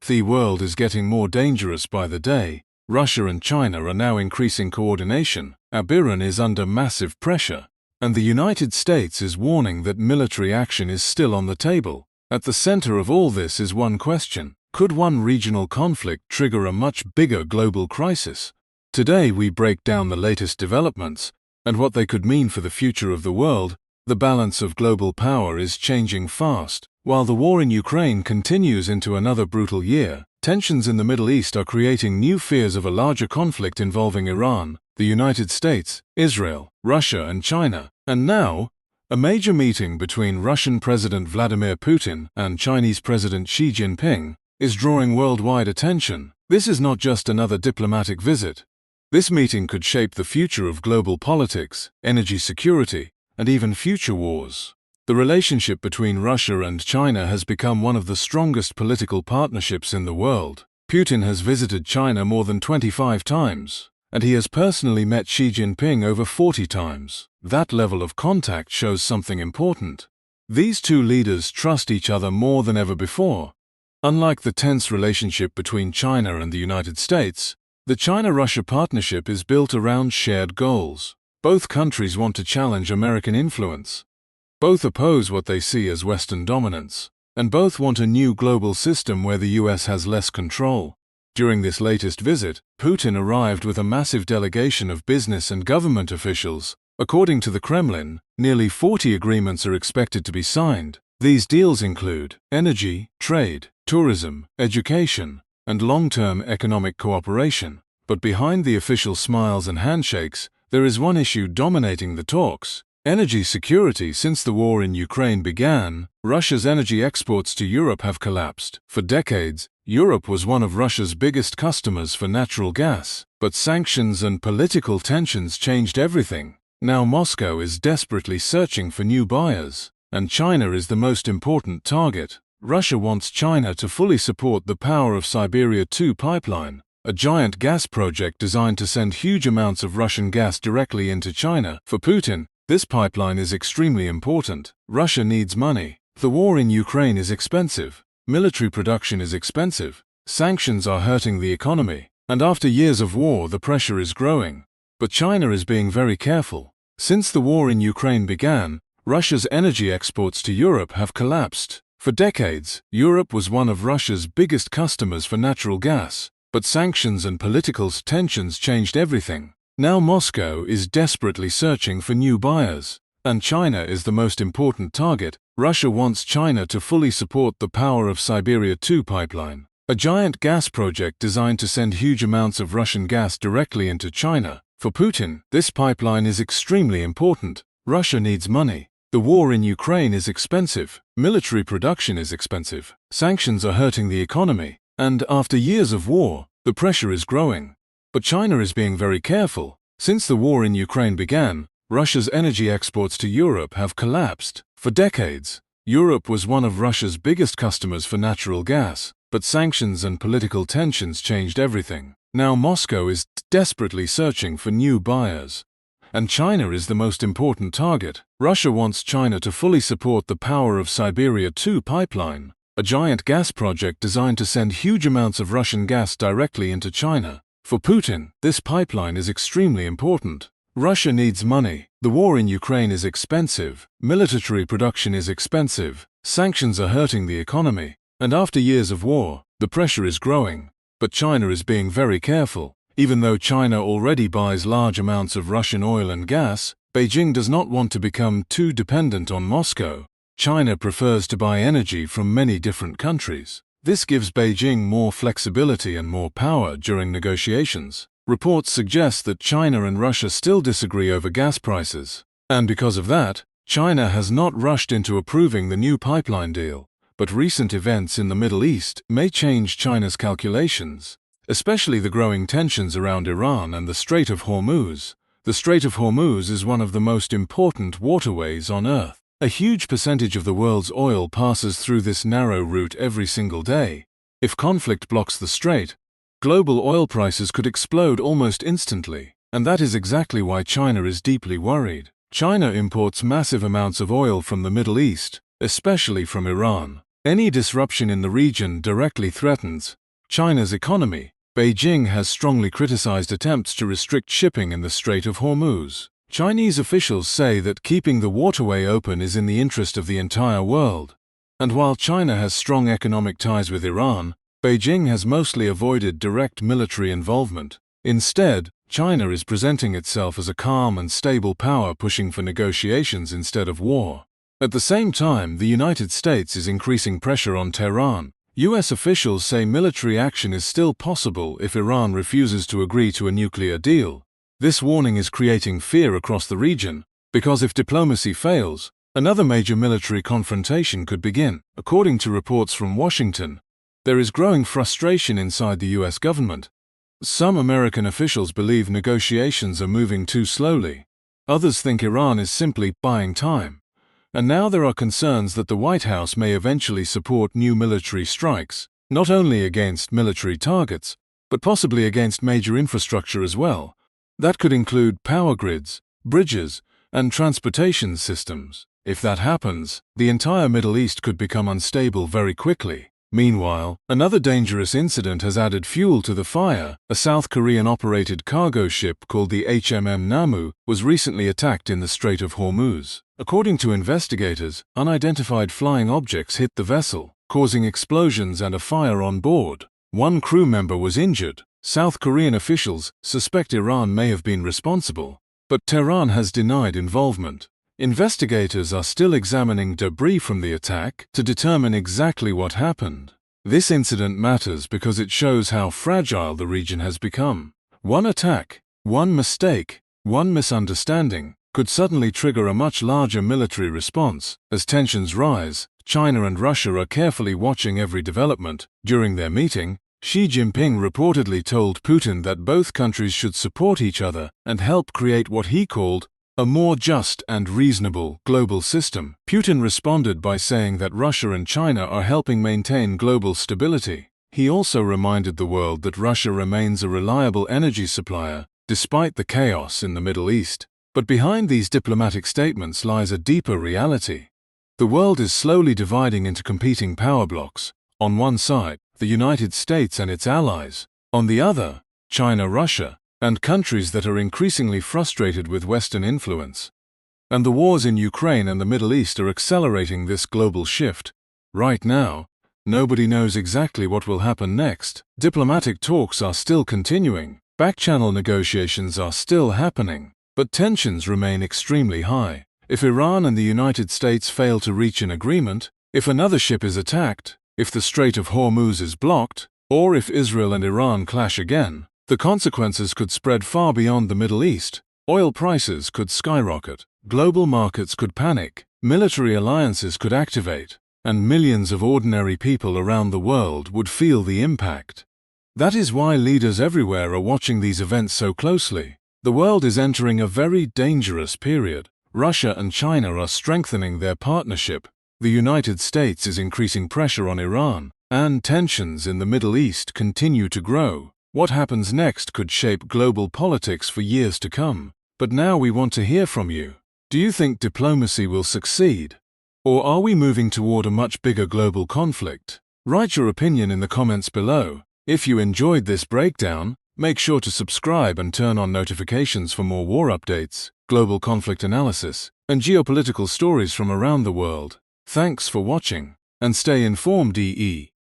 The world is getting more dangerous by the day. Russia and China are now increasing coordination. Iran is under massive pressure. And the United States is warning that military action is still on the table. At the center of all this is one question: could one regional conflict trigger a much bigger global crisis? Today we break down the latest developments and what they could mean for the future of the world. The balance of global power is changing fast. While the war in Ukraine continues into another brutal year, tensions in the Middle East are creating new fears of a larger conflict involving Iran, the United States, Israel, Russia and China. And now, a major meeting between Russian President Vladimir Putin and Chinese President Xi Jinping is drawing worldwide attention. This is not just another diplomatic visit. This meeting could shape the future of global politics, energy security, and even future wars. The relationship between Russia and China has become one of the strongest political partnerships in the world. Putin has visited China more than 25 times, and he has personally met Xi Jinping over 40 times. That level of contact shows something important. These two leaders trust each other more than ever before. Unlike the tense relationship between China and the United States, the China-Russia partnership is built around shared goals. Both countries want to challenge American influence. Both oppose what they see as Western dominance, and both want a new global system where the US has less control. During this latest visit, Putin arrived with a massive delegation of business and government officials. According to the Kremlin, nearly 40 agreements are expected to be signed. These deals include energy, trade, tourism, education, and long-term economic cooperation. But behind the official smiles and handshakes, there is one issue dominating the talks: energy security. Since the war in Ukraine began, Russia's energy exports to Europe have collapsed. For decades, Europe was one of Russia's biggest customers for natural gas. But sanctions and political tensions changed everything. Now Moscow is desperately searching for new buyers, and China is the most important target. Russia wants China to fully support the Power of Siberia 2 pipeline, a giant gas project designed to send huge amounts of Russian gas directly into China. For Putin, this pipeline is extremely important. Russia needs money. The war in Ukraine is expensive. Military production is expensive. Sanctions are hurting the economy. And after years of war, the pressure is growing. But China is being very careful. Since the war in Ukraine began, Russia's energy exports to Europe have collapsed. For decades, Europe was one of Russia's biggest customers for natural gas. But sanctions and political tensions changed everything. Now Moscow is desperately searching for new buyers, and China is the most important target. Russia wants China to fully support the Power of Siberia 2 pipeline, a giant gas project designed to send huge amounts of Russian gas directly into China. For Putin, this pipeline is extremely important. Russia needs money. The war in Ukraine is expensive. Military production is expensive. Sanctions are hurting the economy. And after years of war, the pressure is growing. But China is being very careful. Since the war in Ukraine began, Russia's energy exports to Europe have collapsed. For decades, Europe was one of Russia's biggest customers for natural gas. But sanctions and political tensions changed everything. Now Moscow is desperately searching for new buyers. And China is the most important target. Russia wants China to fully support the Power of Siberia 2 pipeline, a giant gas project designed to send huge amounts of Russian gas directly into China. For Putin, this pipeline is extremely important. Russia needs money. The war in Ukraine is expensive. Military production is expensive. Sanctions are hurting the economy. And after years of war, the pressure is growing. But China is being very careful. Even though China already buys large amounts of Russian oil and gas, Beijing does not want to become too dependent on Moscow. China prefers to buy energy from many different countries. This gives Beijing more flexibility and more power during negotiations. Reports suggest that China and Russia still disagree over gas prices. And because of that, China has not rushed into approving the new pipeline deal. But recent events in the Middle East may change China's calculations, especially the growing tensions around Iran and the Strait of Hormuz. The Strait of Hormuz is one of the most important waterways on Earth. A huge percentage of the world's oil passes through this narrow route every single day. If conflict blocks the strait, global oil prices could explode almost instantly, and that is exactly why China is deeply worried. China imports massive amounts of oil from the Middle East, especially from Iran. Any disruption in the region directly threatens China's economy. Beijing has strongly criticized attempts to restrict shipping in the Strait of Hormuz. Chinese officials say that keeping the waterway open is in the interest of the entire world. And while China has strong economic ties with Iran, Beijing has mostly avoided direct military involvement. Instead, China is presenting itself as a calm and stable power pushing for negotiations instead of war. At the same time, the United States is increasing pressure on Tehran. U.S. officials say military action is still possible if Iran refuses to agree to a nuclear deal. This warning is creating fear across the region, because if diplomacy fails, another major military confrontation could begin. According to reports from Washington, there is growing frustration inside the U.S. government. Some American officials believe negotiations are moving too slowly. Others think Iran is simply buying time. And now there are concerns that the White House may eventually support new military strikes, not only against military targets, but possibly against major infrastructure as well. That could include power grids, bridges, and transportation systems. If that happens, the entire Middle East could become unstable very quickly. Meanwhile, another dangerous incident has added fuel to the fire. A South Korean-operated cargo ship called the Namu was recently attacked in the Strait of Hormuz. According to investigators, unidentified flying objects hit the vessel, causing explosions and a fire on board. One crew member was injured. South Korean officials suspect Iran may have been responsible, but Tehran has denied involvement. Investigators are still examining debris from the attack to determine exactly what happened. This incident matters because it shows how fragile the region has become. One attack, one mistake, one misunderstanding could suddenly trigger a much larger military response. As tensions rise, China and Russia are carefully watching every development. During their meeting, Xi Jinping reportedly told Putin that both countries should support each other and help create what he called a more just and reasonable global system. Putin responded by saying that Russia and China are helping maintain global stability. He also reminded the world that Russia remains a reliable energy supplier, despite the chaos in the Middle East. But behind these diplomatic statements lies a deeper reality. The world is slowly dividing into competing power blocks. On one side, the United States and its allies. On the other, China, Russia, and countries that are increasingly frustrated with Western influence. And the wars in Ukraine and the Middle East are accelerating this global shift. Right now, nobody knows exactly what will happen next. Diplomatic talks are still continuing. Back-channel negotiations are still happening. But tensions remain extremely high. If Iran and the United States fail to reach an agreement, if another ship is attacked, if the Strait of Hormuz is blocked, or if Israel and Iran clash again, the consequences could spread far beyond the Middle East. Oil prices could skyrocket, global markets could panic, military alliances could activate, and millions of ordinary people around the world would feel the impact. That is why leaders everywhere are watching these events so closely. The world is entering a very dangerous period. Russia and China are strengthening their partnership. The United States is increasing pressure on Iran, and tensions in the Middle East continue to grow. What happens next could shape global politics for years to come. But now we want to hear from you. Do you think diplomacy will succeed? Or are we moving toward a much bigger global conflict? Write your opinion in the comments below. If you enjoyed this breakdown, make sure to subscribe and turn on notifications for more war updates, global conflict analysis, and geopolitical stories from around the world. Thanks for watching, and stay informed, EE.